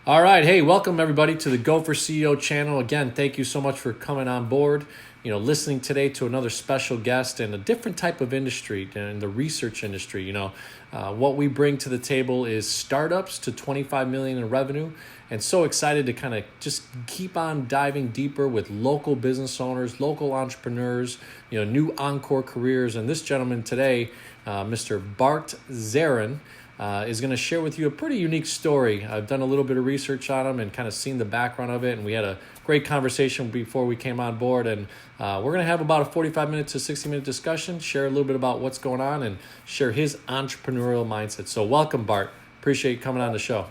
All right. Hey, welcome everybody to the Go for CEO channel. Again, thank you so much for coming on board. Listening today to another special guest in a different type of industry, in the research industry. What we bring to the table is startups to 25 million in revenue, and so excited to kind of just keep on diving deeper with local business owners, local entrepreneurs, new encore careers. And this gentleman today, Mr. Bart Zehren, is going to share with you a pretty unique story. I've done a little bit of research on him and kind of seen the background of it, and we had a great conversation before we came on board, and we're going to have about a 45-minute to 60-minute discussion, share a little bit about what's going on, and share his entrepreneurial mindset. So welcome, Bart. Appreciate you coming on the show.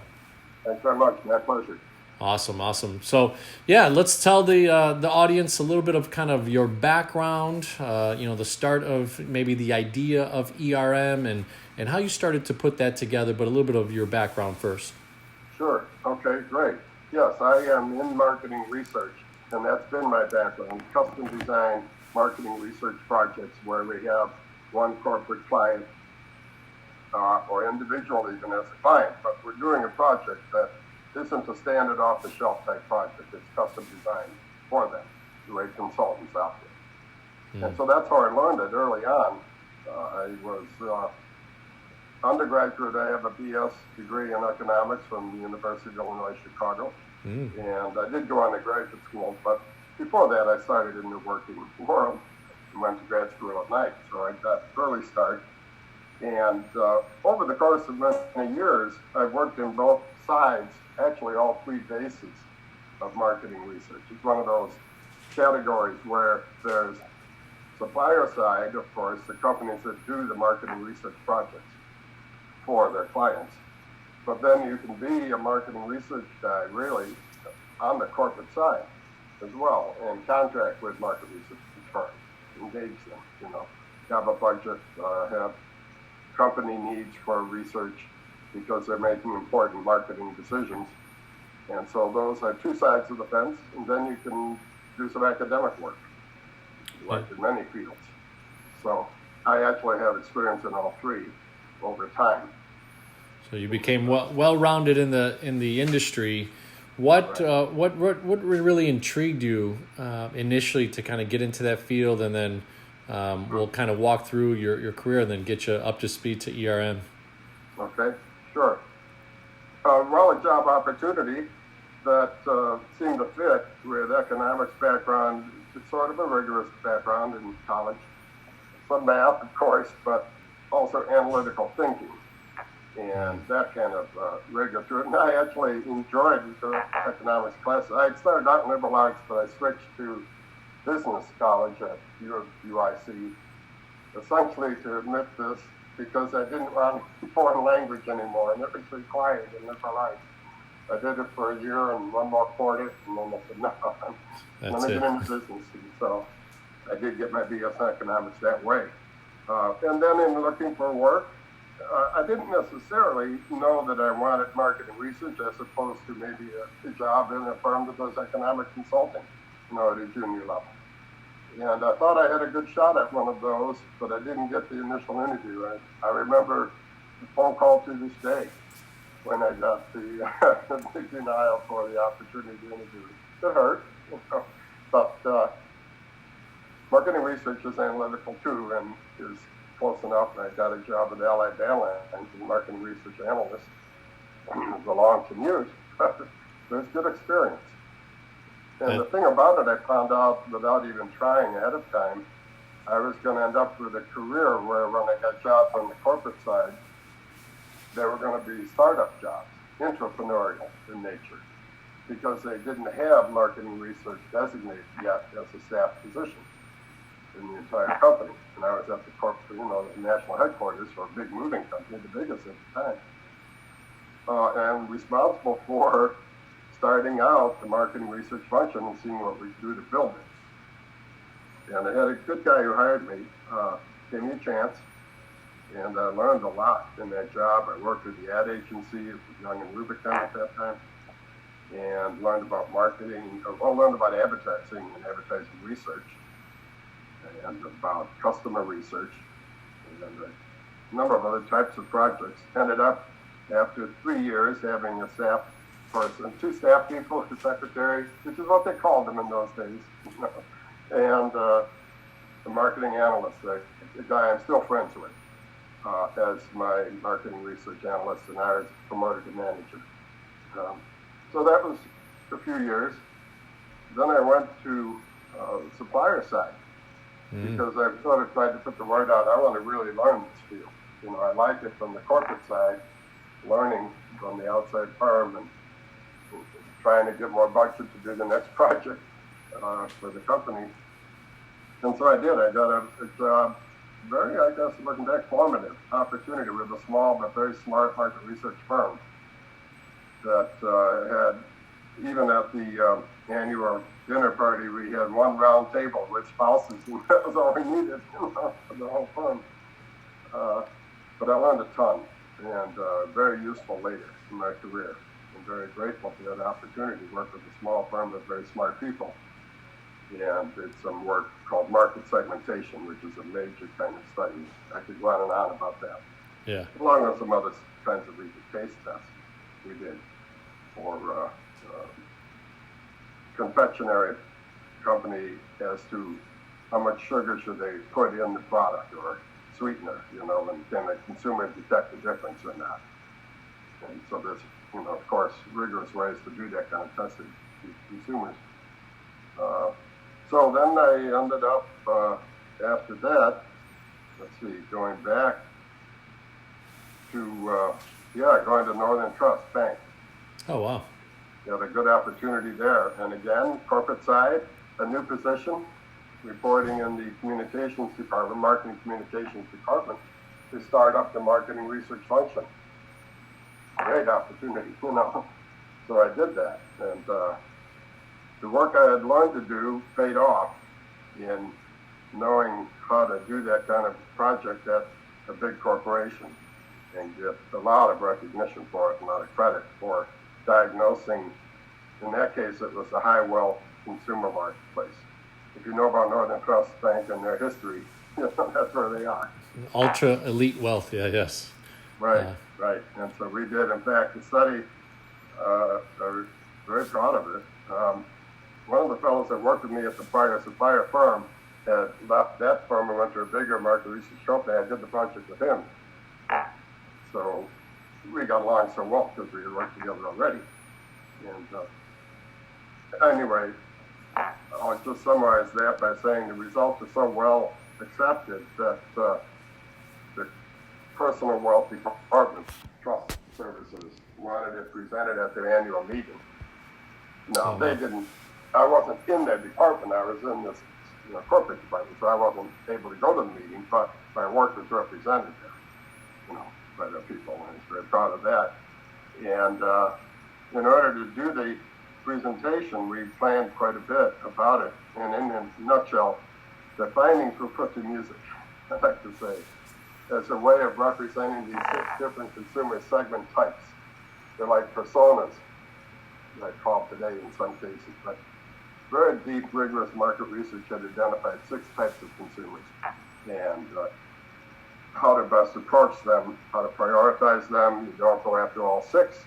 Thanks very much. My pleasure. Awesome. So, let's tell the audience a little bit of kind of your background, the start of maybe the idea of ERM and how you started to put that together, but a little bit of your background first. Sure. Okay, great. Yes, I am in marketing research, and that's been my background, custom design marketing research projects where we have one corporate client or individual even as a client, but we're doing a project that isn't a standard off-the-shelf type project. It's custom designed for them, the way consultants out there. And so that's how I learned it early on. I was undergraduate. I have a BS degree in economics from the University of Illinois, Chicago. And I did go on to graduate school, but before that I started in the working world and went to grad school at night. So I got an early start. And over the course of many years, I've worked in both sides, actually all three bases of marketing research. It's one of those categories where there's supplier side, of course, the companies that do the marketing research projects for their clients. But then you can be a marketing research guy really on the corporate side as well and contract with market research firms, engage them, have a budget, have company needs for research because they're making important marketing decisions. And so those are two sides of the fence, and then you can do some academic work, like in many fields. So I actually have experience in all three over time. So you became well-rounded in the industry. What really intrigued you initially to kind of get into that field, and then we'll kind of walk through your career and then get you up to speed to ERM. Okay, sure. A job opportunity that seemed to fit with economics background. It's sort of a rigorous background in college. Some math, of course, but also analytical thinking and that kind of rigor to it. And I actually enjoyed the economics classes. I had started out in liberal arts, but I switched to business college at UIC, essentially to admit this because I didn't want foreign language anymore, and it was required in liberal arts. I did it for a year and one more quarter, and then I said, no, I'm going to get into business. And so I did get my BS in economics that way. And then in looking for work, I didn't necessarily know that I wanted marketing research as opposed to maybe a job in a firm that does economic consulting, at a junior level. And I thought I had a good shot at one of those, but I didn't get the initial interview. I remember the phone call to this day when I got the big denial for the opportunity to interview. It hurt, but marketing research is analytical too, and is close enough. I got a job at Allied Airlines as a marketing research analyst. It was a long commute, but it was good experience. And the thing about it, I found out without even trying ahead of time, I was going to end up with a career where when I got jobs on the corporate side, they were going to be startup jobs, entrepreneurial in nature, because they didn't have marketing research designated yet as a staff position in the entire company. And I was at the corporate, the national headquarters for a big moving company, the biggest at the time, and responsible for starting out the marketing research function and seeing what we could do to build it. And I had a good guy who hired me, gave me a chance, and I learned a lot in that job. I worked with the ad agency, it was Young and Rubicon at that time, and learned about marketing, learned about advertising and advertising research, and about customer research, and a number of other types of projects. Ended up, after 3 years, having a staff person, 2 staff people, the secretary, which is what they called them in those days, and a marketing analyst, a guy I'm still friends with, as my marketing research analyst, and I was promoted to manager. So that was a few years. Then I went to the supplier side because I've sort of tried to put the word out. I want to really learn this field. I like it from the corporate side, learning from the outside firm and trying to get more budget to do the next project for the company. And so I did. I got a job, very, I guess, looking back, formative opportunity with a small but very smart market research firm that had, even at the annual dinner party, we had one round table with spouses, and that was all we needed for the whole firm. But I learned a ton, and very useful later in my career. I'm very grateful for that opportunity to work with a small firm with very smart people. And did some work called market segmentation, which is a major kind of study. I could go on and on about that. Yeah. Along with some other kinds of research case tests we did for confectionery company as to how much sugar should they put in the product or sweetener, and can the consumer detect the difference or not. And so there's, of course, rigorous ways to do that kind of testing with consumers. So then I ended up, after that, going back to, going to Northern Trust Bank. Oh, wow. Had a good opportunity there. And again, corporate side, a new position, reporting in the communications department, marketing communications department, to start up the marketing research function. Great opportunity, So I did that. And the work I had learned to do paid off in knowing how to do that kind of project at a big corporation and get a lot of recognition for it, a lot of credit for diagnosing. In that case, it was a high wealth consumer marketplace. If you know about Northern Trust Bank and their history, that's where they are. Ultra elite wealth, yes. Right. And so we did, in fact, the study, I was very proud of it. One of the fellows that worked with me at the prior supplier firm had left that firm and went to a bigger market research company. I did the project with him. So we got along so well because we had worked together already. And anyway, I'll just summarize that by saying the results are so well accepted that the Personal Wealth Department Trust Services wanted it presented at their annual meeting. Now, they didn't. I wasn't in their department. I was in this corporate department, so I wasn't able to go to the meeting, but my work was represented there, by the people, and I was very proud of that. And in order to do the presentation, we planned quite a bit about it, and in a nutshell, the findings were put to music, I like to say, as a way of representing these 6 different consumer segment types. They're like personas, I call today in some cases, but very deep, rigorous market research had identified 6 types of consumers and how to best approach them, how to prioritize them. You don't go after all 6.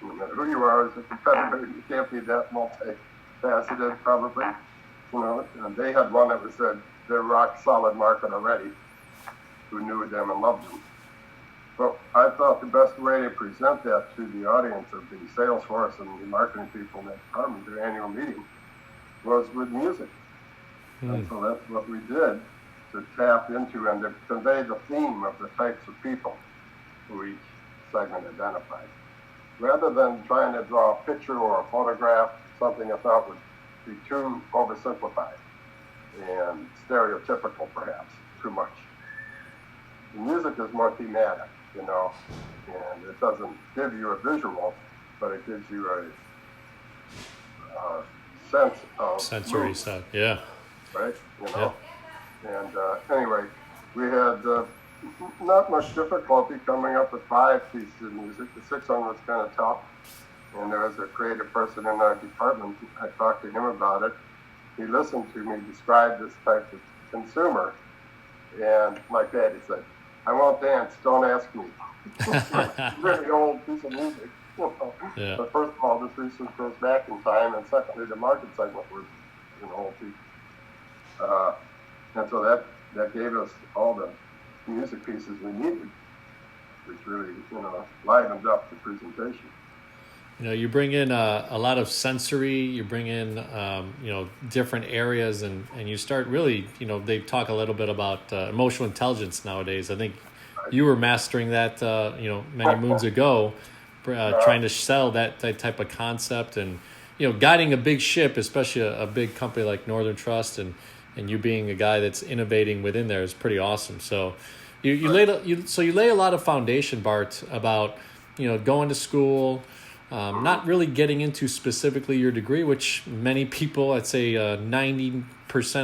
No matter who you are as a competitor, you can't be that multifaceted, probably. And they had one that was their rock solid market already, who knew them and loved them. But I thought the best way to present that to the audience of the sales force and the marketing people in that department, their annual meeting, was with music. And so that's what we did to tap into and to convey the theme of the types of people who each segment identified. Rather than trying to draw a picture or a photograph, something I thought would be too oversimplified and stereotypical, perhaps, too much. The music is more thematic, and it doesn't give you a visual, but it gives you a sense of sensory stuff, yeah. Right, And anyway, we had not much difficulty coming up with 5 pieces of music. The 6th one was kind of tough, and there was a creative person in our department. I talked to him about it. He listened to me describe this type of consumer, and like that, he said, "I won't dance, don't ask me." Really old piece of music. Yeah. But first of all, this research goes back in time, and secondly, the market segment was, old people. And so that gave us all the music pieces we needed, which really, livened up the presentation. You bring in a lot of sensory, you bring in, different areas, and you start really, they talk a little bit about emotional intelligence nowadays. I think you were mastering that, many moons ago, trying to sell that type of concept and, guiding a big ship, especially a big company like Northern Trust, and you being a guy that's innovating within there is pretty awesome. So you lay a lot of foundation, Bart, about, going to school, not really getting into specifically your degree, which many people, I'd say 90%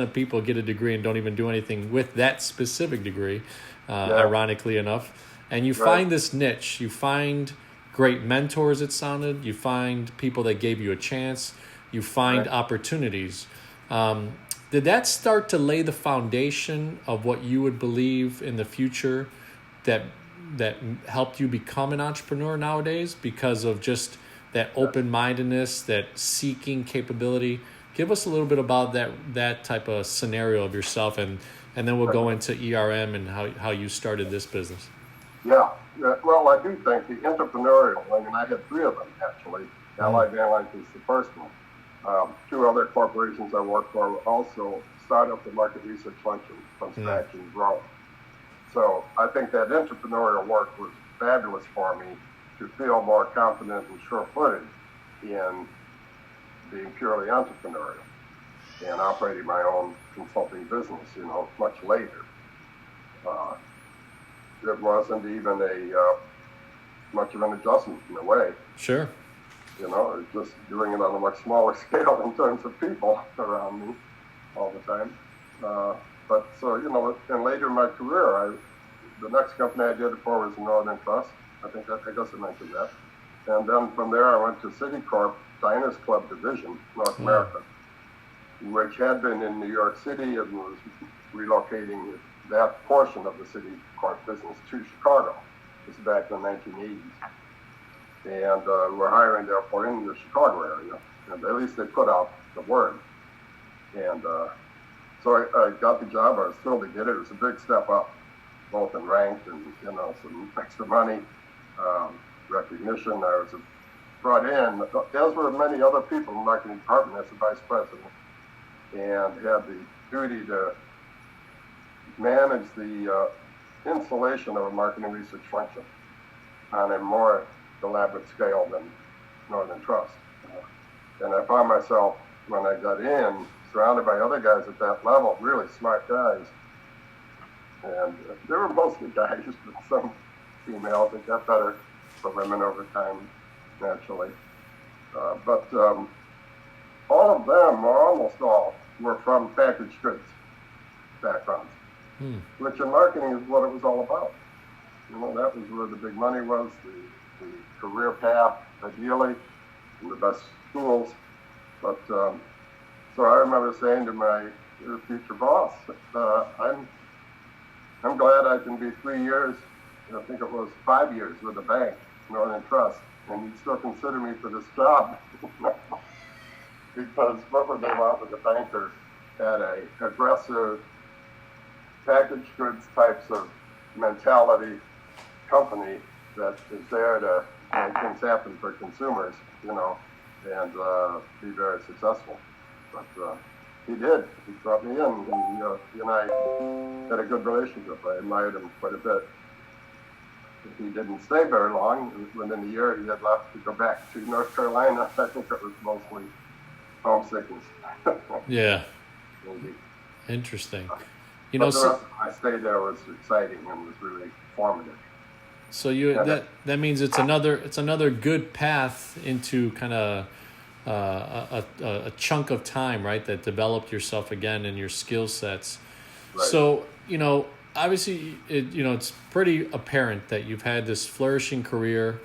of people get a degree and don't even do anything with that specific degree, ironically enough. And you find this niche. You find great mentors, it sounded. You find people that gave you a chance. You find opportunities. Did that start to lay the foundation of what you would believe in the future that helped you become an entrepreneur nowadays, because of just that open-mindedness, that seeking capability? Give us a little bit about that type of scenario of yourself, and then we'll go into ERM and how you started this business. Yeah. Well, I do think the entrepreneurial, I had three of them, actually. Allied Airlines is the first one. Two other corporations I worked for also started up the market research function from scratch and grow. So I think that entrepreneurial work was fabulous for me to feel more confident and sure-footed in being purely entrepreneurial and operating my own consulting business, much later. It wasn't even much of an adjustment in a way. Sure. Just doing it on a much smaller scale in terms of people around me all the time. But so, and later in my career, the next company I did it for was Northern Trust. I guess I mentioned that. And then from there, I went to Citicorp, Diners Club Division, North America, which had been in New York City and was relocating that portion of the Citicorp business to Chicago. This is back in the 1980s. And we're hiring, therefore, in the Chicago area. And at least they put out the word. And so I got the job. I was thrilled to get it. It was a big step up, both in rank and, some extra money, recognition. I was brought in, as were many other people in the marketing department, as a vice president, and had the duty to manage the installation of a marketing research function on a more elaborate scale than Northern Trust. And I found myself, when I got in, surrounded by other guys at that level, really smart guys. And they were mostly guys, but some females. It got better for women over time, naturally. But all of them, or almost all, were from packaged goods backgrounds, which in marketing is what it was all about. That was where the big money was, the career path, ideally, in the best schools. But so I remember saying to my future boss, I'm glad I can be 3 years, I think it was 5 years with the bank, Northern Trust, and you'd still consider me for this job. Because what would they want with a banker at a aggressive packaged goods types of mentality company that is there to make things happen for consumers, and be very successful. But he did. He brought me in, and he and I had a good relationship. I admired him quite a bit. He didn't stay very long. Within a year, he had left to go back to North Carolina. I think it was mostly homesickness. Yeah. Maybe. Interesting. But the rest of my stay there was exciting and was really formative. So that means it's another good path into kind of a chunk of time, right? That developed yourself again and your skill sets. Right. So obviously, it's pretty apparent that you've had this flourishing career.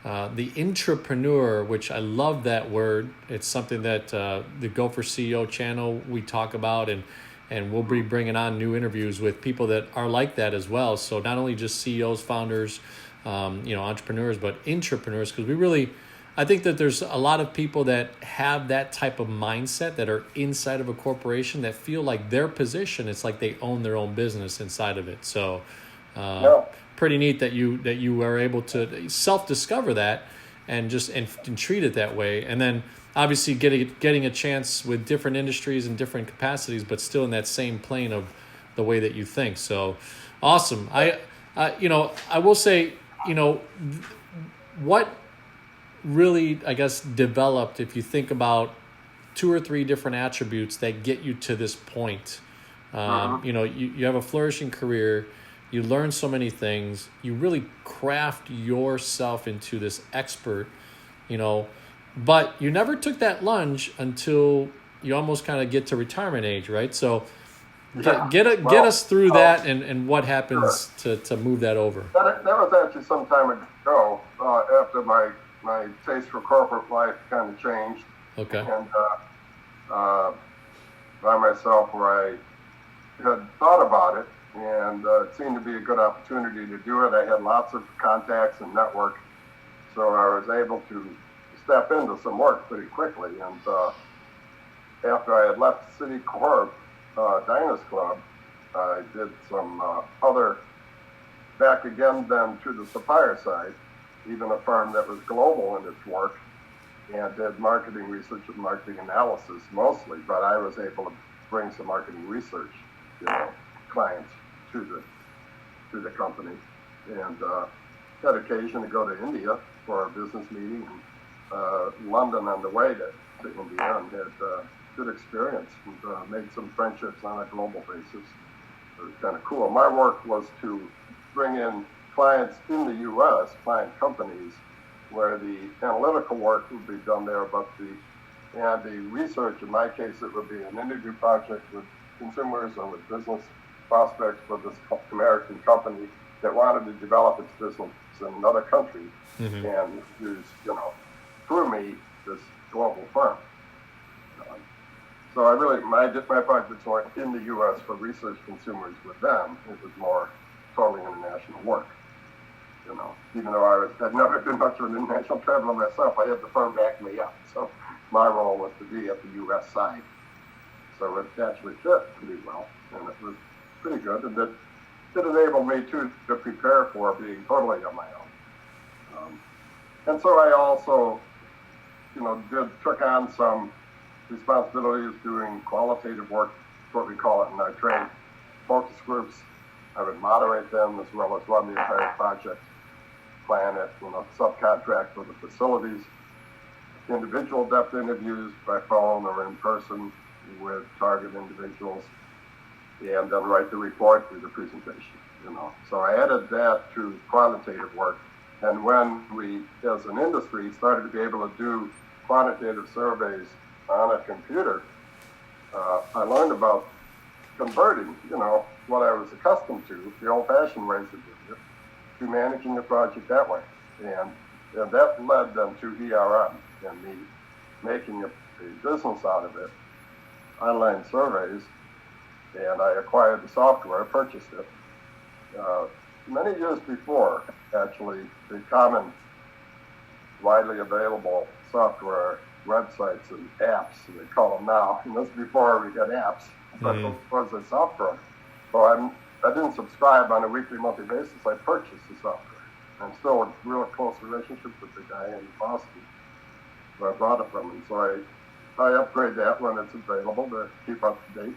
The intrapreneur, which I love that word. It's something that the Go for CEO channel we talk about, and we'll be bringing on new interviews with people that are like that as well. So not only just CEOs, founders, entrepreneurs, but intrapreneurs, because I think that there's a lot of people that have that type of mindset that are inside of a corporation that feel like their position, it's like they own their own business inside of it. So pretty neat that you were able to self-discover that and just and treat it that way. And then obviously getting a chance with different industries and different capacities, but still in that same plane of the way that you think. So awesome. I will say, what really, I guess, developed, if you think about 2 or 3 different attributes that get you to this point. You have a flourishing career, you learn so many things, you really craft yourself into this expert, but you never took that lunge until you almost kind of get to retirement age, right? So get us through that and what happens to move that over. That was actually some time ago, after my taste for corporate life kind of changed. Okay. And by myself, where I had thought about it, and it seemed to be a good opportunity to do it. I had lots of contacts and network, so I was able to step into some work pretty quickly. And after I had left City Corp, Diners Club, I did some other, back again then to the supplier side, even a firm that was global in its work, and did marketing research and marketing analysis mostly, but I was able to bring some marketing research, clients to the company, and had occasion to go to India for a business meeting, and London on the way to India, and had good experience, and made some friendships on a global basis. It was kind of cool. My work was to bring in clients in the U.S., client companies, where the analytical work would be done there, but the research, in my case, it would be an interview project with consumers or with business prospects for this American company that wanted to develop its business in another country, and use, through me, this global firm. So I really, my projects weren't in the U.S. for research consumers with them. It was more totally international work. Even though had never been much of an international traveler myself, I had the firm back me up. So my role was to be at the U.S. side. So it actually fit pretty well, and it was pretty good. And it enabled me to prepare for being totally on my own. And so I also, took on some responsibilities doing qualitative work, what we call it in our trade, focus groups. I would moderate them as well as run the entire project, plan it, subcontract for the facilities, individual depth interviews by phone or in person with target individuals, and then write the report through the presentation. So I added that to quantitative work, and when we, as an industry, started to be able to do quantitative surveys on a computer, I learned about converting, what I was accustomed to, the old-fashioned ways of doing it, to managing the project that way. And that led them to ERM and me making a business out of it, online surveys, and I acquired the software, purchased it. Many years before, actually, the common, widely available software websites and apps, they call them now, and this is before we got apps, but it was a software. So I didn't subscribe on a weekly, monthly basis. I purchased the software. I'm still in real close relationship with the guy in Boston, where I bought it from him. So I upgrade that when it's available to keep up to date,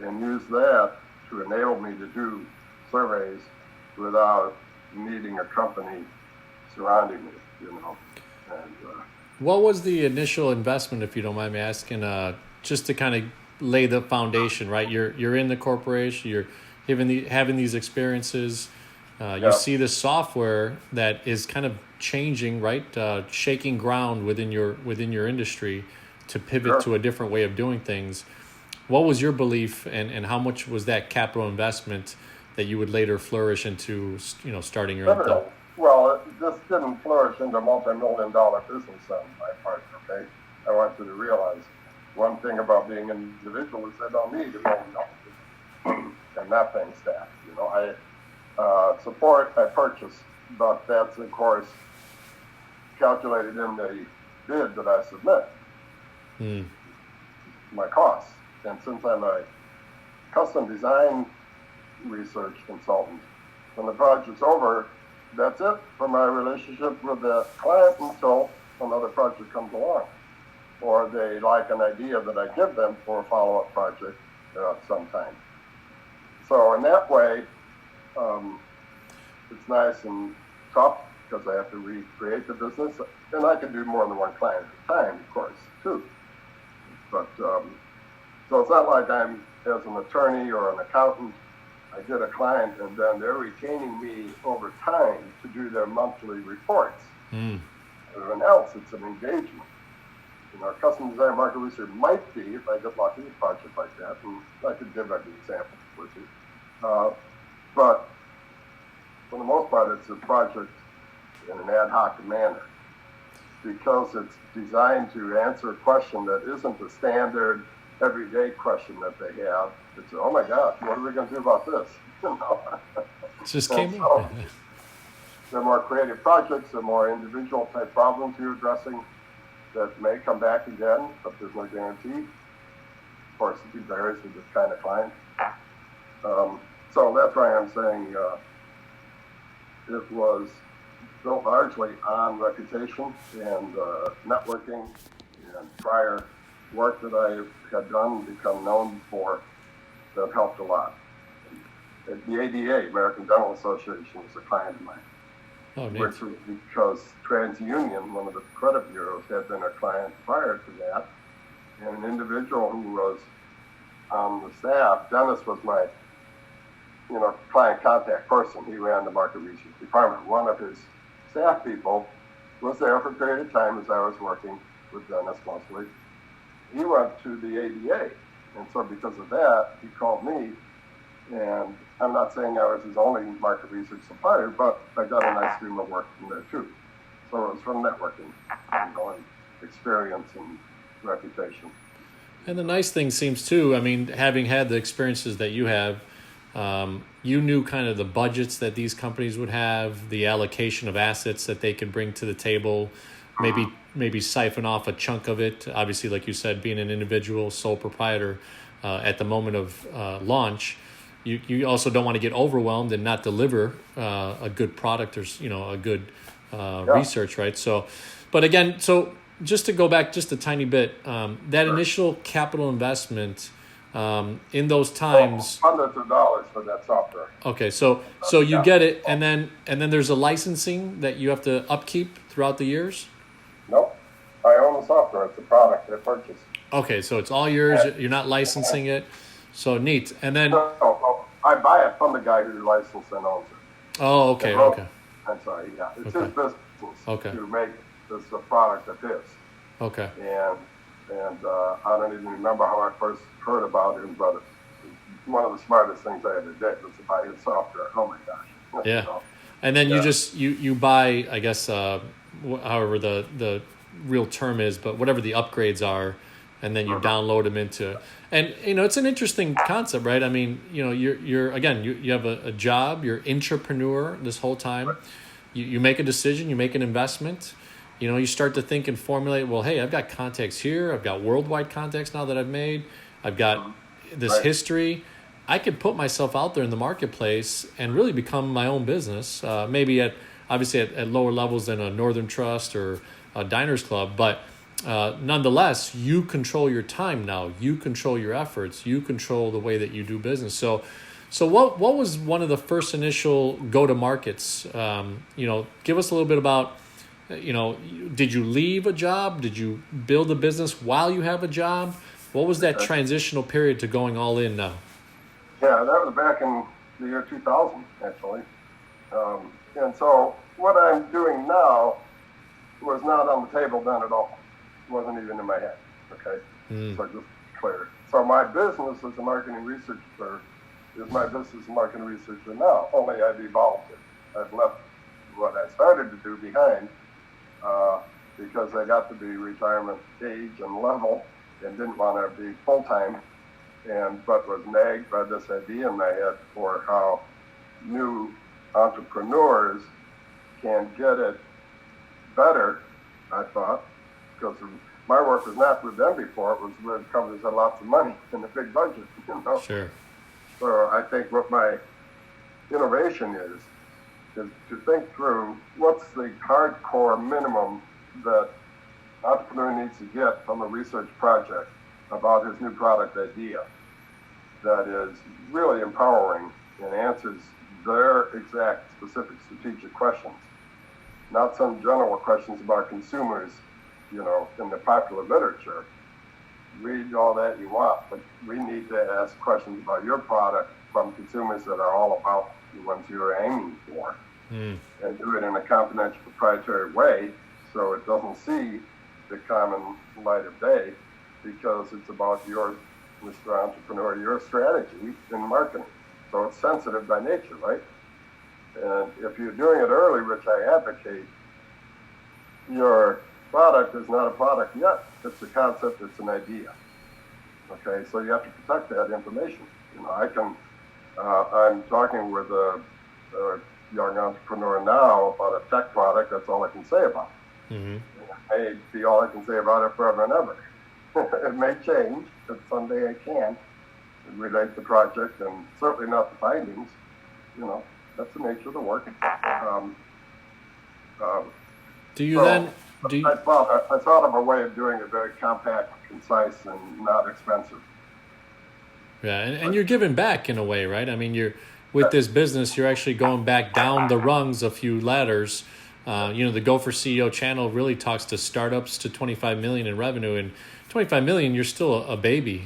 and use that to enable me to do surveys without needing a company surrounding me, And what was the initial investment, if you don't mind me asking, just to kind of lay the foundation, right? You're in the corporation, you're having these experiences. You see the software that is kind of changing, right? Shaking ground within your industry to pivot to a different way of doing things. What was your belief, and how much was that capital investment that you would later flourish into, starting your own thing? Well, this didn't flourish into a multi-million-dollar business on my part, okay? I want you to realize one thing about being an individual is I don't need $1 million and that thing staff. Support I purchased but that's, of course, calculated in the bid that I submit, my costs. And since I'm a custom design research consultant, when the project's over, that's it for my relationship with the client until another project comes along, or they like an idea that I give them for a follow-up project sometime. So in that way, it's nice and tough because I have to recreate the business, and I can do more than one client at a time, of course, too. But so it's not like I'm as an attorney or an accountant. I get a client, and then they're retaining me over time to do their monthly reports. Everyone else, it's an engagement. Custom design market research might be, if I get lucky, a project like that, and I could give an example with you. But for the most part, it's a project in an ad hoc manner because it's designed to answer a question that isn't the standard everyday question that they have. It's, oh my gosh, what are we going to do about this? It just came so, up. They're more creative projects, they're more individual type problems you're addressing that may come back again, but there's no guarantee. Of course, it varies with this kind of client. So that's why I'm saying it was built largely on reputation and networking and prior work that I had done and become known for that helped a lot. The ADA, American Dental Association, is a client of mine. Oh, neat. Which was because TransUnion, one of the credit bureaus, had been a client prior to that. And an individual who was on the staff, Dennis was my client contact person. He ran the market research department. One of his staff people was there for a period of time as I was working with Dennis mostly. He went to the ADA, and so because of that, he called me, and I'm not saying I was his only market research supplier, but I got a nice stream of work from there too. So it was from networking, and experience and reputation. And the nice thing seems too, I mean, having had the experiences that you have, you knew kind of the budgets that these companies would have, the allocation of assets that they could bring to the table, maybe siphon off a chunk of it. Obviously, like you said, being an individual sole proprietor at the moment of launch, you also don't want to get overwhelmed and not deliver a good product or a good research, right? So, but again, so just to go back just a tiny bit, that initial capital investment in those times, hundreds of dollars for that software. Okay, so you get it, and then there's a licensing that you have to upkeep throughout the years. Nope, I own the software. It's a product I purchased. Okay, so it's all yours. You're not licensing it. So neat. And then I buy it from the guy who licensed and owns it. Oh, okay, okay. I'm sorry. Yeah, it's Okay. his business Okay. to make this a product of his. Okay. And I don't even remember how I first heard about him, but it's one of the smartest things I ever did was to buy his software. Oh my gosh. Yeah. So, And then you just you buy, I guess, however the real term is, but whatever the upgrades are, and then you download them into. And it's an interesting concept, right? I mean, you're again, you have a job, you're entrepreneur this whole time. You make a decision, you make an investment. You start to think and formulate, well, hey, I've got contacts here. I've got worldwide contacts now that I've made. I've got this history. I could put myself out there in the marketplace and really become my own business, maybe obviously at lower levels than a Northern Trust or a Diners Club. But nonetheless, you control your time now. You control your efforts. You control the way that you do business. So what was one of the first initial go-to-markets? Give us a little bit about, did you leave a job? Did you build a business while you have a job? What was that transitional period to going all in now? Yeah, that was back in the year 2000, actually. And so what I'm doing now was not on the table then at all. It wasn't even in my head, okay? So just clear. So my business as a marketing researcher is my business as a marketing researcher now, only I've evolved it. I've left what I started to do behind because I got to be retirement age and level and didn't want to be full-time, but was nagged by this idea in my head for how new entrepreneurs can get it better, I thought, because my work was not with them before, it was with companies that had lots of money and a big budget, you know. Sure. So I think what my innovation is to think through what's the hardcore minimum that entrepreneur needs to get from a research project about his new product idea that is really empowering and answers their exact specific strategic questions, not some general questions about consumers, you know, in the popular literature. Read all that you want, but we need to ask questions about your product from consumers that are all about the ones you're aiming for, and do it in a confidential, proprietary way so it doesn't see the common light of day, because it's about your, Mr. Entrepreneur, your strategy in marketing. So it's sensitive by nature, right? And if you're doing it early, which I advocate, your product is not a product yet. It's a concept, it's an idea. Okay, so you have to protect that information. You know, I'm talking with a young entrepreneur now about a tech product. That's all I can say about it. It may be all I can say about it forever and ever. It may change, but someday I can relate the project, and certainly not the findings. You know, that's the nature of the work. I thought of a way of doing it very compact, concise, and not expensive. Yeah, and you're giving back in a way, right? I mean, you're with this business, you're actually going back down the rungs a few ladders. You know, the Go for CEO channel really talks to startups to 25 million in revenue, and 25 million, you're still a baby.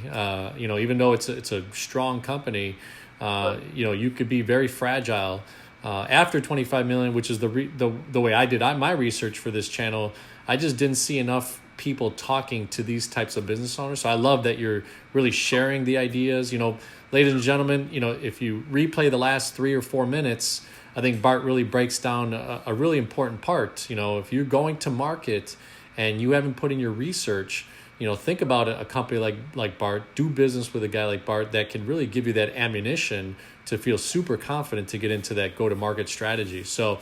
You know, even though it's a strong company, you know, you could be very fragile. After 25 million, which is the way I did my research for this channel, I just didn't see enough people talking to these types of business owners. So I love that you're really sharing the ideas. You know, ladies and gentlemen, you know, if you replay the last 3 or 4 minutes, I think Bart really breaks down a really important part. You know, if you're going to market and you haven't put in your research, you know, think about a company like Bart. Do business with a guy like Bart that can really give you that ammunition to feel super confident to get into that go-to-market strategy. So,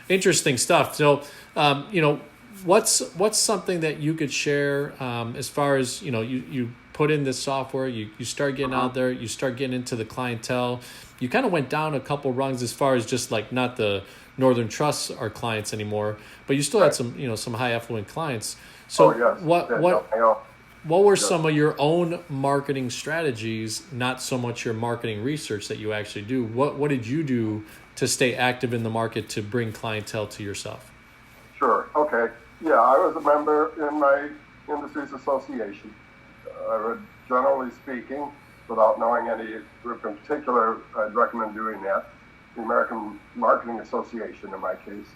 interesting stuff. So, you know, what's something that you could share as far as, you know, you put in this software, you start getting out there, you start getting into the clientele. You kind of went down a couple rungs as far as just like not the Northern Trust our clients anymore, but you still had some, you know, some high affluent clients. So what were some of your own marketing strategies, not so much your marketing research that you actually do? What did you do to stay active in the market to bring clientele to yourself? Sure. Okay. Yeah, I was a member in my industry's association. I would, generally speaking, without knowing any group in particular, I'd recommend doing that. The American Marketing Association, in my case.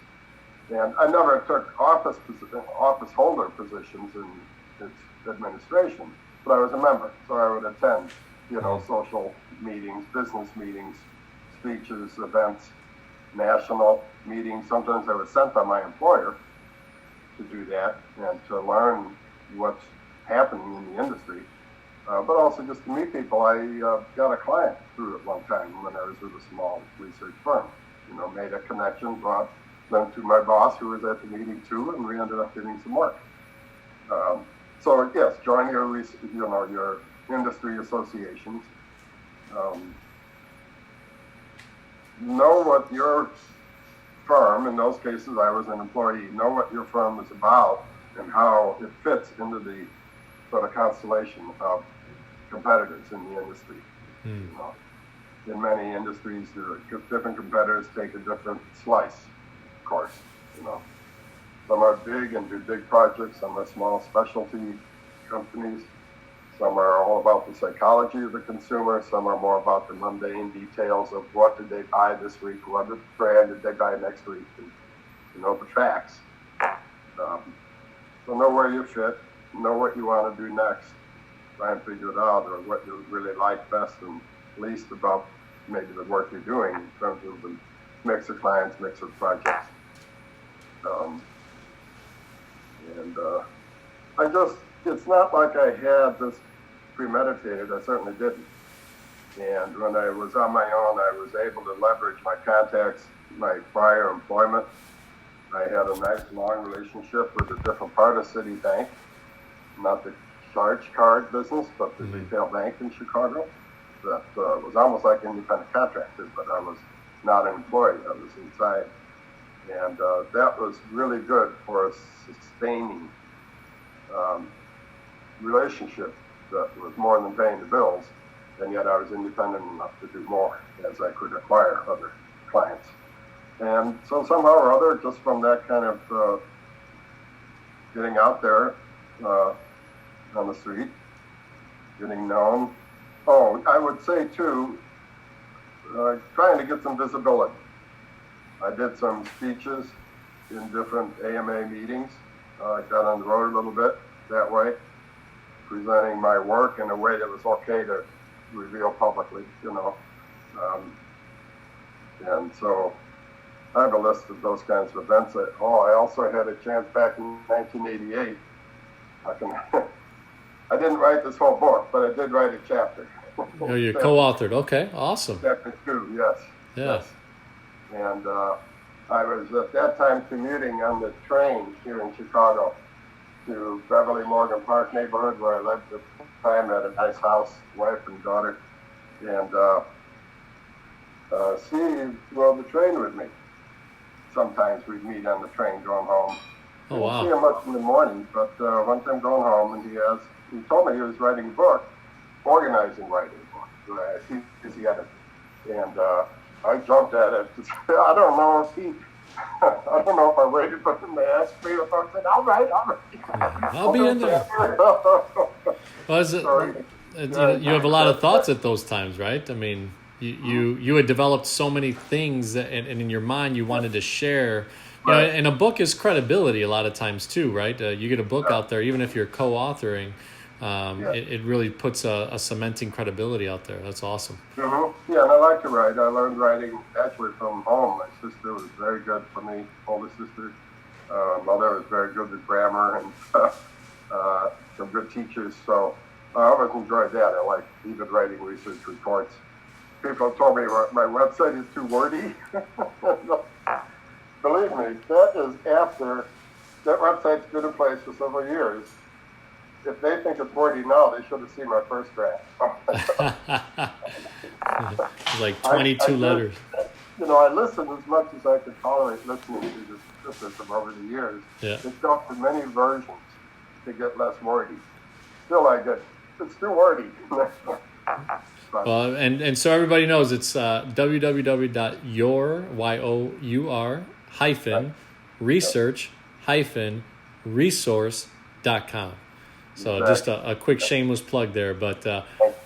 And I never took office holder positions in its administration, but I was a member, so I would attend, you know, social meetings, business meetings, speeches, events, national meetings. Sometimes I was sent by my employer to do that and to learn what's happening in the industry, but also just to meet people. I got a client through it one time when I was with a small research firm. You know, made a connection, brought them to my boss who was at the meeting too, and we ended up getting some work. So yes, join your your industry associations. Know what your firm, in those cases I was an employee, know what your firm is about and how it fits into the sort of constellation of competitors in the industry. You know, in many industries, different competitors take a different slice, of course. You know, some are big and do big projects. Some are small specialty companies. Some are all about the psychology of the consumer. Some are more about the mundane details of what did they buy this week, what brand did they buy next week, and, you know, the facts. So know where you fit, know what you want to do next, try and figure it out, or what you really like best and least about maybe the work you're doing in terms of the mix of clients, mix of projects. It's not like I had this premeditated. I certainly didn't. And when I was on my own, I was able to leverage my contacts, my prior employment, I had a nice long relationship with a different part of Citibank, not the charge card business, but the retail bank in Chicago. That was almost like an independent contractor, but I was not an employee. I was inside. And that was really good for a sustaining relationship that was more than paying the bills. And yet I was independent enough to do more as I could acquire other clients. And so somehow or other, just from that kind of getting out there on the street, getting known. Oh, I would say too, trying to get some visibility. I did some speeches in different AMA meetings. I got on the road a little bit that way, presenting my work in a way that was okay to reveal publicly, and so I have a list of those kinds of events. I also had a chance back in 1988. I didn't write this whole book, but I did write a chapter. Oh, you co-authored. Okay, awesome. Chapter 2, yes. Yeah. Yes. And I was at that time commuting on the train here in Chicago to Beverly Morgan Park neighborhood where I lived at the time, at a nice house, wife and daughter. And Steve rode the train with me. Sometimes we'd meet on the train going home. Oh, wow. I didn't see him much in the morning, but one time going home, and he told me he was writing a book, organizing writing a book. He's the editor. And I jumped at it. I don't know if I waited for him to ask me, or if I said, all right. I'll be in there. Well, you have a lot of thoughts at those times, right? I mean, you had developed so many things that, and in your mind you wanted to share. Right. And a book is credibility a lot of times too, right? You get a book out there, even if you're co-authoring, it really puts a cementing credibility out there. That's awesome. Mm-hmm. Yeah, and I like to write. I learned writing actually from home. My sister was very good for me, older sister. Mother was very good with grammar and some good teachers. So I always enjoyed that. I like even writing research reports. People told me my website is too wordy. Believe me, that is after that website's been in place for several years. If they think it's wordy now, they should have seen my first draft. It's like 22 letters. I listened as much as I could tolerate listening to this system over the years. Yeah. It's gone through many versions to get less wordy. Still, it's too wordy. Well, and so everybody knows it's www.research-resource.com. So just a quick shameless plug there, but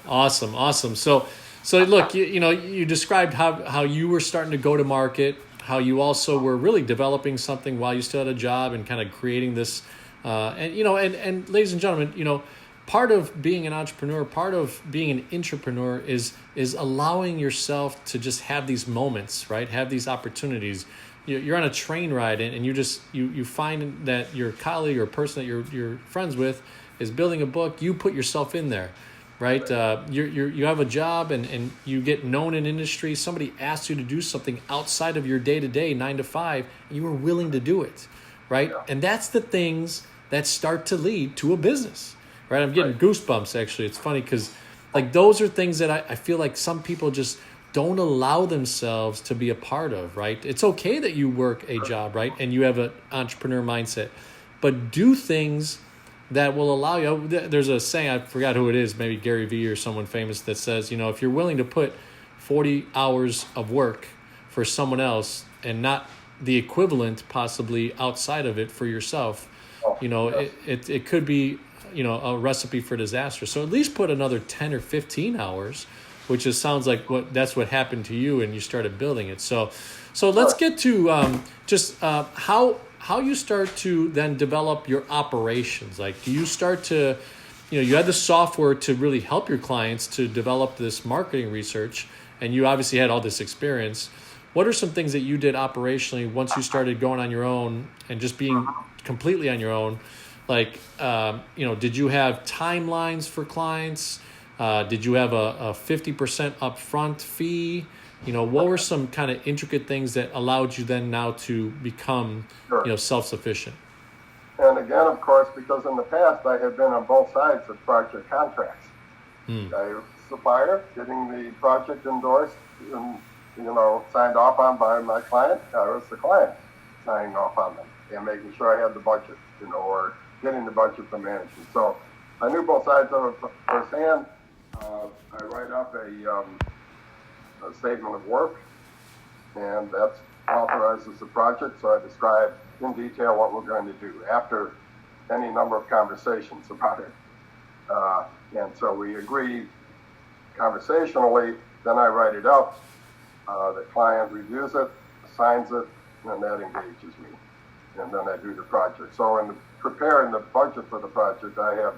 awesome. So look, you described how you were starting to go to market, how you also were really developing something while you still had a job and kind of creating this, and ladies and gentlemen, part of being an entrepreneur, part of being an intrapreneur is allowing yourself to just have these moments, right? Have these opportunities. You're on a train ride and you find that your colleague or person that you're friends with is building a book. You put yourself in there, right? You have a job and you get known in industry. Somebody asks you to do something outside of your day-to-day 9 to 5, and you are willing to do it, right? Yeah. And that's the things that start to lead to a business. Right, I'm getting goosebumps, actually. It's funny because those are things that I feel like some people just don't allow themselves to be a part of, right? It's okay that you work a job, right? And you have an entrepreneur mindset. But do things that will allow you. There's a saying, I forgot who it is, maybe Gary Vee or someone famous, that says, if you're willing to put 40 hours of work for someone else and not the equivalent possibly outside of it for yourself, it could be a recipe for disaster. So at least put another 10 or 15 hours, which sounds like that's what happened to you, and you started building it. So let's get to how you start to then develop your operations. Like, do you start to, you had the software to really help your clients to develop this marketing research, and you obviously had all this experience. What are some things that you did operationally once you started going on your own and just being completely on your own? Like, did you have timelines for clients? Did you have a 50% upfront fee? what were some kind of intricate things that allowed you then now to become, Sure. self-sufficient? And again, of course, because in the past I had been on both sides of project contracts. I was a supplier, getting the project endorsed and, signed off on by my client. I was the client signing off on them and making sure I had the budget, or getting the budget from management. So I knew both sides of it firsthand. I write up a statement of work, and that authorizes the project. So I describe in detail what we're going to do after any number of conversations about it. And so we agree conversationally, then I write it up, the client reviews it, signs it, and that engages me. And then I do the project. So in preparing the budget for the project, I have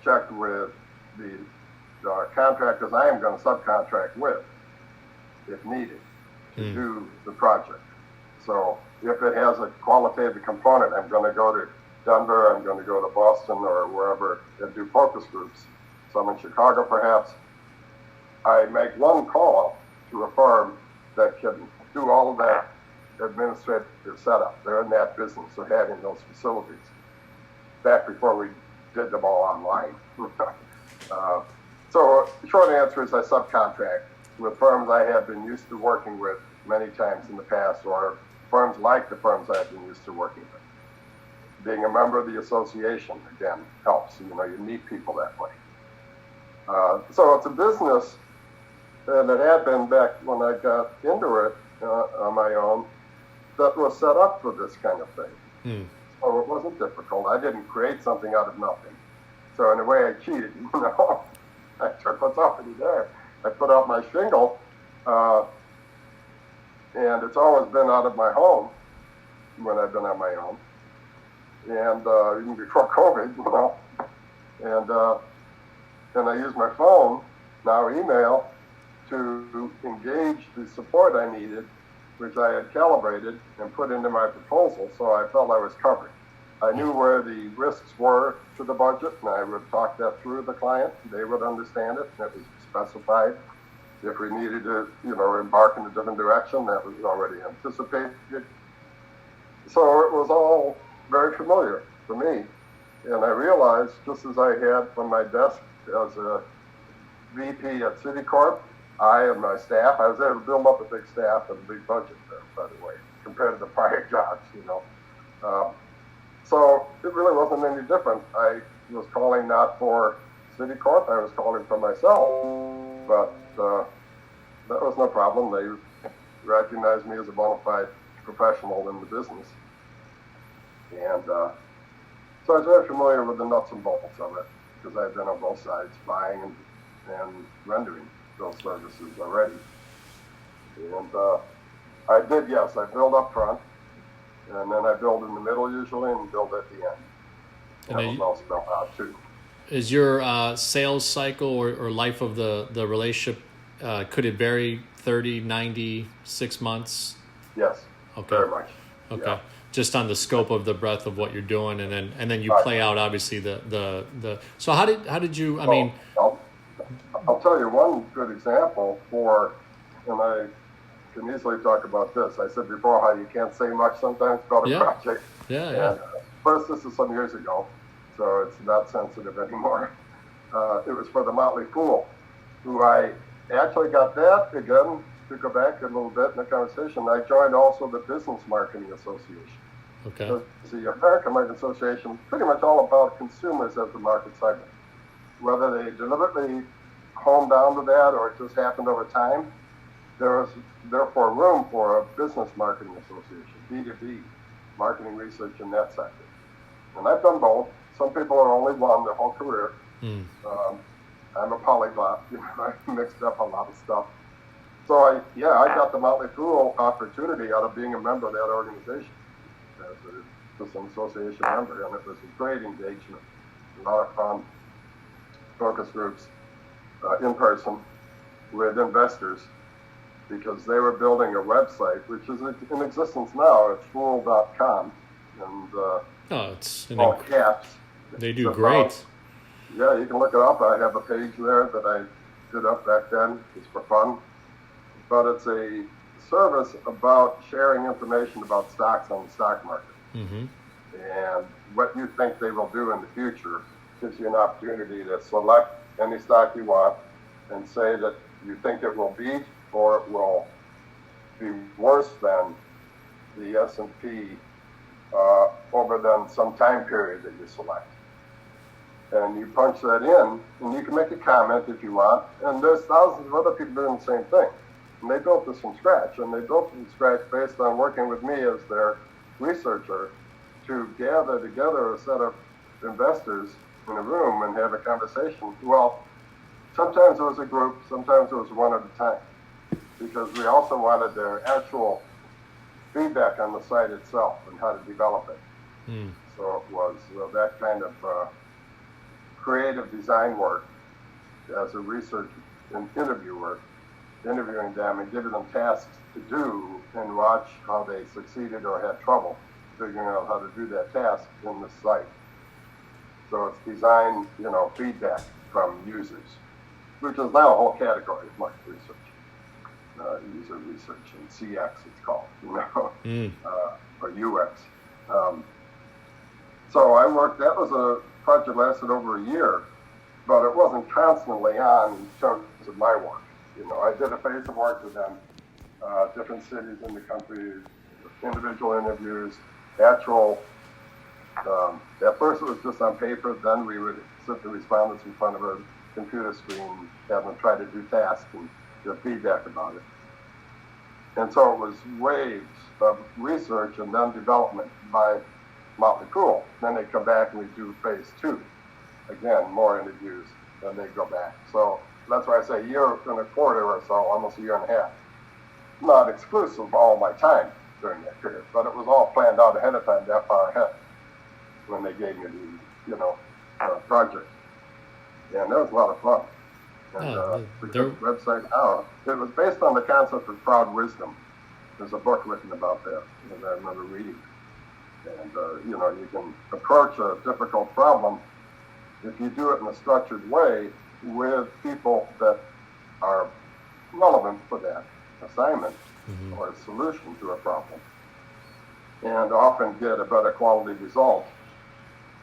checked with the contractors I am going to subcontract with, if needed, to do the project. So if it has a qualitative component, I'm going to go to Denver, I'm going to go to Boston or wherever and do focus groups, some in Chicago perhaps. I make one call to a firm that can do all of that administrative setup. They're in that business of having those facilities. Back before we did them all online. So short answer is I subcontract with firms I have been used to working with many times in the past, or firms like the firms I've been used to working with. Being a member of the association, again, helps. You meet people that way. So it's a business, and it had been back when I got into it on my own, that was set up for this kind of thing. So it wasn't difficult. I didn't create something out of nothing. So in a way I cheated, I took what's already there. I put out my shingle, and it's always been out of my home when I've been on my own. And even before COVID, and I use my phone, now email, to engage the support I needed, which I had calibrated and put into my proposal, so I felt I was covered. I knew where the risks were to the budget, and I would talk that through with the client. They would understand it, and it was specified. If we needed to, embark in a different direction, that was already anticipated. So it was all very familiar for me. And I realized, just as I had from my desk as a VP at Citicorp, I and my staff, I was able to build up a big staff and a big budget there, by the way, compared to the prior jobs, So it really wasn't any different. I was calling not for Citicorp, I was calling for myself. But that was no problem. They recognized me as a bona fide professional in the business. And so I was very familiar with the nuts and bolts of it, because I've been on both sides, buying and rendering those services already. And I build up front, and then I build in the middle usually, and build at the end. And that was all spelled out too. Is your sales cycle or life of the relationship, could it vary 30, 90, 6 months? Yes, okay. Very much. Okay. Yeah. Just on the scope of the breadth of what you're doing, and then you play out obviously the. So how did you? I'll tell you one good example and I can easily talk about this. I said before how you can't say much sometimes about a project. Yeah. First, this is some years ago, so it's not sensitive anymore. It was for the Motley Fool, who I actually got that again. To go back a little bit in the conversation, I joined also the Business Marketing Association. Okay. So the American Marketing Association is pretty much all about consumers as the market segment. Whether they deliberately honed down to that or it just happened over time, there was therefore room for a Business Marketing Association, B2B, marketing research in that sector. And I've done both. Some people are only one their whole career. I'm a polyglot. I mixed up a lot of stuff. So I got the Motley Fool opportunity out of being a member of that organization as an association member, and it was a great engagement, a lot of fun, focus groups, in person with investors, because they were building a website, which is in existence now. It's fool.com, and it's all caps. They do great. You can look it up. I have a page there that I did up back then. It's for fun. but it's a service about sharing information about stocks on the stock market. Mm-hmm. And what you think they will do in the future gives you an opportunity to select any stock you want and say that you think it will beat or it will be worse than the S&P over then some time period that you select. And you punch that in, and you can make a comment if you want. And there's thousands of other people doing the same thing. And they built this from scratch. And they built it from scratch based on working with me as their researcher to gather together a set of investors in a room and have a conversation. Well, sometimes it was a group, sometimes it was one at a time, because we also wanted their actual feedback on the site itself and how to develop it. Mm. So it was that kind of creative design work as a research and interviewer, interviewing them and giving them tasks to do and watch how they succeeded or had trouble figuring out how to do that task in the site. So it's design, feedback from users, which is now a whole category of market research, user research, and CX it's called, or UX. So I worked, that was a project lasted over a year, but it wasn't constantly on in terms of my work. I did a phase of work with them, different cities in the country, individual interviews, actual, at first it was just on paper, then we would sit the respondents in front of a computer screen, have them try to do tasks and give feedback about it. And so it was waves of research and then development by Motley Fool. Then they come back and we do phase 2. Again, more interviews, then they go back. So that's why I say a year and a quarter or so, almost a year and a half. Not exclusive of all my time during that period, but it was all planned out ahead of time, that far ahead, when they gave me the, project. And that was a lot of fun. And the website now, it was based on the concept of crowd wisdom. There's a book written about that that I remember reading. And, you can approach a difficult problem if you do it in a structured way with people that are relevant for that assignment or solution to a problem, and often get a better quality result.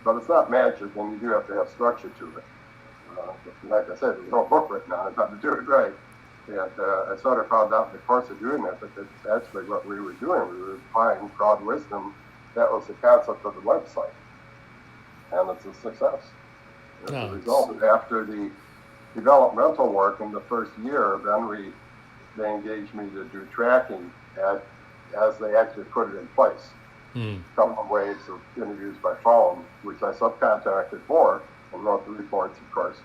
But it's not magic, and you do have to have structure to it. Like I said, there's no book written on it how to do it right. And I sort of found out in the course of doing that that's actually what we were doing. We were applying crowd wisdom. That was the concept of the website. And it's a success. As a result, after the developmental work in the first year, then they engaged me to do tracking as they actually put it in place. A couple of ways of interviews by phone, which I subcontracted for and wrote the reports, of course.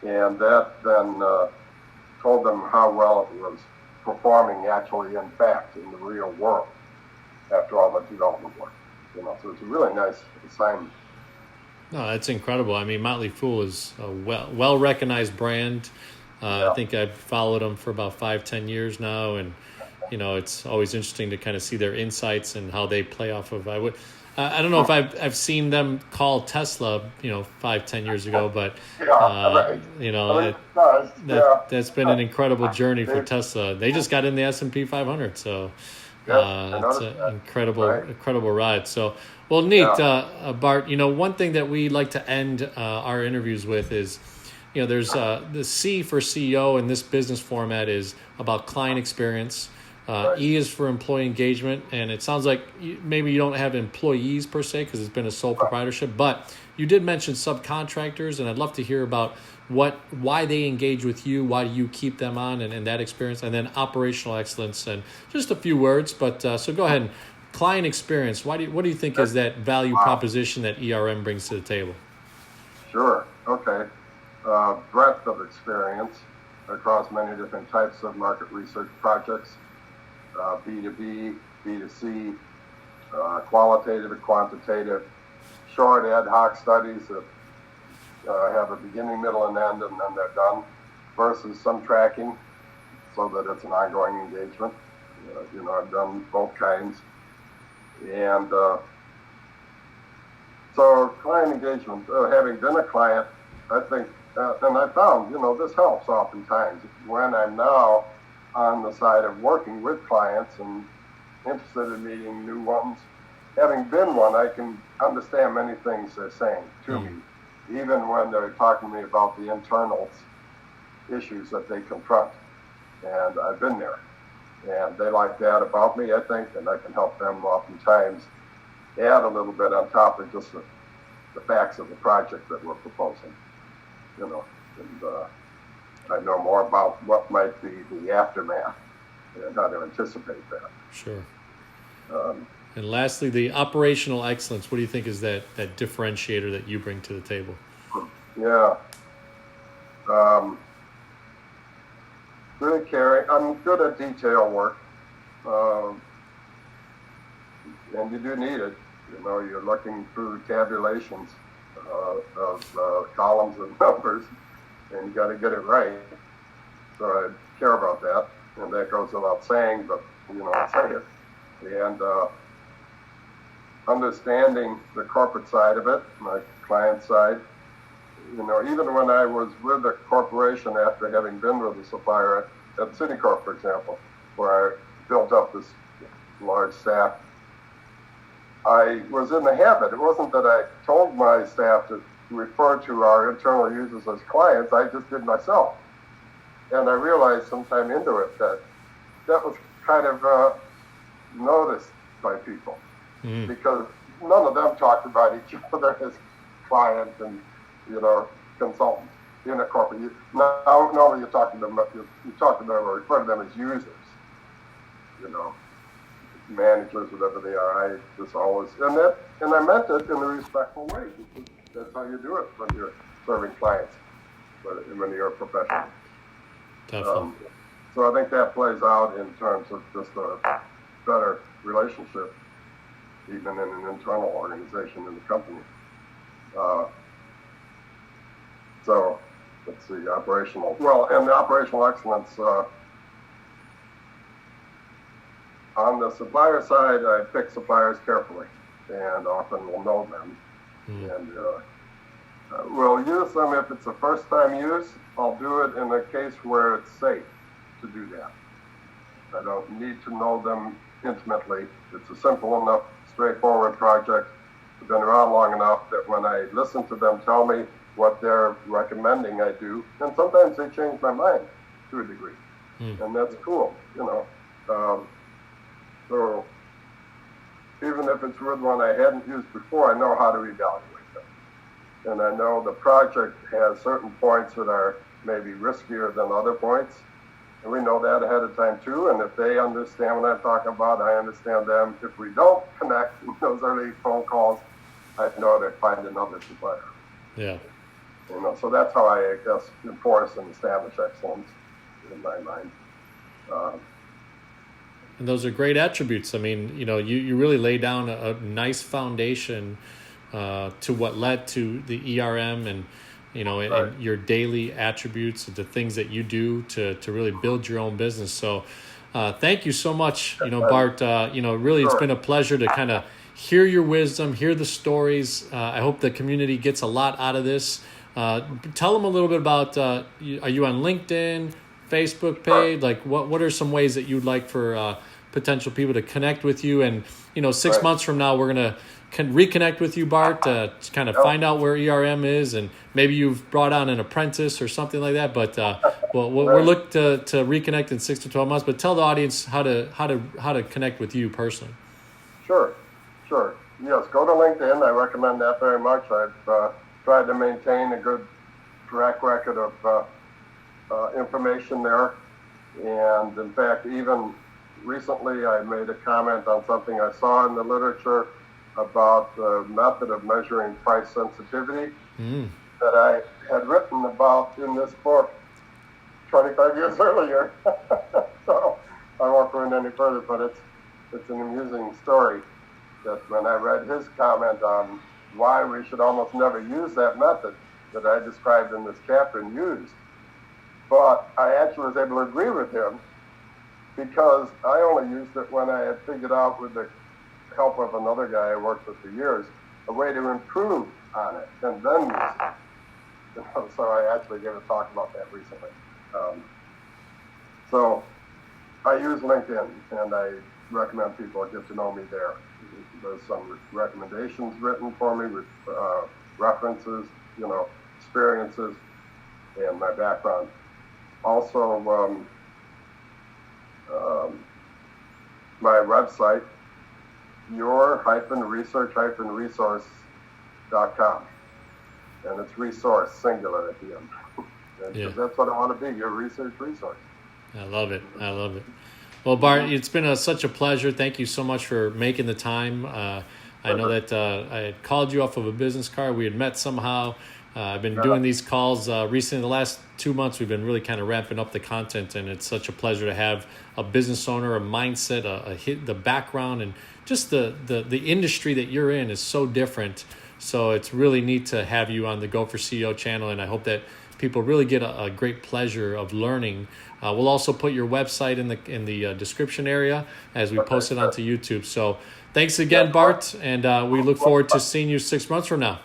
And that then told them how well it was performing actually, in fact, in the real world after all the development work. So it's a really nice assignment. No, that's incredible. I mean, Motley Fool is a well-recognized brand. I think I've followed them for about 5-10 years now, and it's always interesting to kind of see their insights and how they play off of. I don't know if I've seen them call Tesla, 5-10 years ago, but that's been an incredible journey for Tesla. They just got in the S&P 500, so it's an incredible ride. So, well, neat, Bart. One thing that we like to end our interviews with is, there's the C for CEO in this business format is about client experience. E is for employee engagement, and it sounds like maybe you don't have employees per se because it's been a sole proprietorship, but you did mention subcontractors, and I'd love to hear about why they engage with you, why do you keep them on, and that experience, and then operational excellence, and just a few words. But so go ahead. Client experience. What do you think is that value proposition that ERM brings to the table? Sure. Okay. Breadth of experience across many different types of market research projects. B2B, B2C, qualitative and quantitative, short ad hoc studies that have a beginning, middle, and end, and then they're done, versus some tracking so that it's an ongoing engagement. I've done both kinds. And so client engagement, having been a client I think, and I found, this helps oftentimes when I'm now on the side of working with clients and interested in meeting new ones. Having been one, I can understand many things they're saying to me, even when they're talking to me about the internal issues that they confront. And I've been there. And they like that about me, I think, and I can help them oftentimes add a little bit on top of just the facts of the project that we're proposing. And I know more about what might be the aftermath and how to anticipate that. Sure. And lastly, the operational excellence. What do you think is that differentiator that you bring to the table? Yeah. Really caring. I'm good at detail work. And you do need it. You're looking through tabulations of columns and numbers, and you got to get it right. So I care about that, and that goes without saying, but I'll say it. And understanding the corporate side of it, my client side. Even when I was with a corporation after having been with a supplier at Citicorp, for example, where I built up this large staff, I was in the habit. It wasn't that I told my staff to refer to our internal users as clients. I just did myself. And I realized sometime into it that was kind of noticed by people because none of them talked about each other as clients and, consultants in a corporate. Now, normally you talk to them or refer to them as users, managers, whatever they are. I just always, and I meant it in a respectful way, because that's how you do it when you're serving clients, when you're a professional. So I think that plays out in terms of just a better relationship, even in an internal organization in the company. So let's see, operational. Well, and the operational excellence. On the supplier side, I pick suppliers carefully, and often will know them, and we'll use them if it's a first-time use. I'll do it in a case where it's safe to do that. I don't need to know them intimately. It's a simple enough, straightforward project. I've been around long enough that when I listen to them tell me what they're recommending I do, and sometimes they change my mind to a degree, and that's cool, So even if it's with one I hadn't used before, I know how to evaluate them. And I know the project has certain points that are maybe riskier than other points. And we know that ahead of time too. And if they understand what I'm talking about, I understand them. If we don't connect in those early phone calls, I know to find another supplier. Yeah. So that's how I guess enforce and establish excellence in my mind. And those are great attributes. I mean, you really lay down a nice foundation to what led to the ERM and, and your daily attributes, the things that you do to really build your own business. So thank you so much, Bart. Really, it's been a pleasure to kind of hear your wisdom, hear the stories. I hope the community gets a lot out of this. Tell them a little bit about, are you on LinkedIn, Facebook page? Like what are some ways that you'd like for potential people to connect with you? And 6 months from now, we're going to reconnect with you, Bart, to kind of find out where ERM is, and maybe you've brought on an apprentice or something like that. But we'll look to reconnect in 6 to 12 months. But tell the audience how to connect with you personally. Sure. Yes, go to LinkedIn. I recommend that very much. I've tried to maintain a good track record of information there. And in fact, even recently I made a comment on something I saw in the literature about the method of measuring price sensitivity that I had written about in this book 25 years earlier. So I won't go into any further, but it's an amusing story that when I read his comment on why we should almost never use that method that I described in this chapter and used. But I actually was able to agree with him because I only used it when I had figured out, with the help of another guy I worked with for years, a way to improve on it and then use it. So I actually gave a talk about that recently. So I use LinkedIn, and I recommend people get to know me there. There's some recommendations written for me with references, experiences, and my background. Also, my website, your-research-resource.com. And it's resource, singular at the end. Because that's what I want to be, your research resource. I love it. I love it. Well, Bart, it's been such a pleasure. Thank you so much for making the time. I know that I had called you off of a business card. We had met somehow. I've been doing these calls recently. The last 2 months, we've been really kind of ramping up the content, and it's such a pleasure to have a business owner, a mindset, the background, and just the industry that you're in is so different. So it's really neat to have you on the Go for CEO channel, and I hope that people really get a great pleasure of learning. We'll also put your website in the description area as we post it onto YouTube. So thanks again, Bart, and we look forward to seeing you 6 months from now.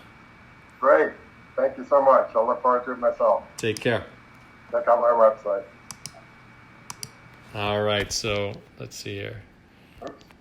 Great. Thank you so much. I'll look forward to it myself. Take care. Check out my website. All right, so let's see here. Oops.